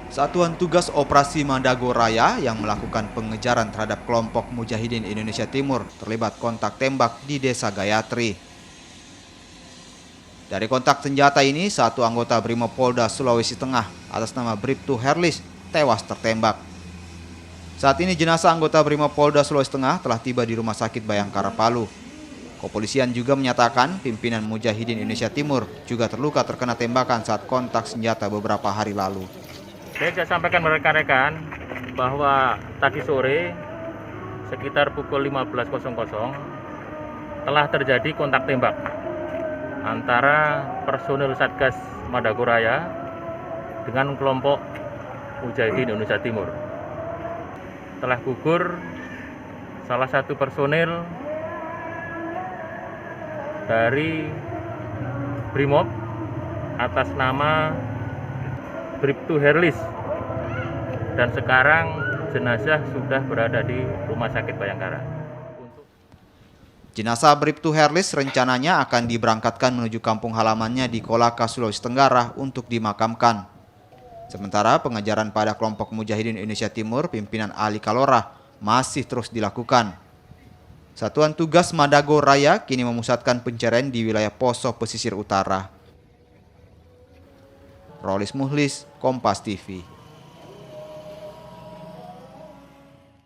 Satuan Tugas Operasi Mandago Raya yang melakukan pengejaran terhadap kelompok Mujahidin Indonesia Timur terlibat kontak tembak di Desa Gayatri. Dari kontak senjata ini, satu anggota Brimopolda Sulawesi Tengah atas nama Bribtu Herlis tewas tertembak. Saat ini jenazah anggota Brimopolda Sulawesi Tengah telah tiba di Rumah Sakit Bayangkara Palu. Kepolisian juga menyatakan pimpinan Mujahidin Indonesia Timur juga terluka terkena tembakan saat kontak senjata beberapa hari lalu. Saya sampaikan rekan-rekan bahwa tadi sore sekitar pukul 15.00 telah terjadi kontak tembak antara personil Satgas Mandago Raya dengan kelompok Mujahidin Indonesia Timur. Telah gugur salah satu personil dari Brimob atas nama Bribtu Herlis, dan sekarang jenazah sudah berada di Rumah Sakit Bayangkara. Jenazah Bribtu Herlis rencananya akan diberangkatkan menuju kampung halamannya di Kolaka, Sulawesi Tenggara untuk dimakamkan. Sementara pengejaran pada kelompok Mujahidin Indonesia Timur pimpinan Ali Kalora masih terus dilakukan. Satuan Tugas Mandago Raya kini memusatkan pencarian di wilayah Poso pesisir utara. Rolis Muhlis, Kompas TV.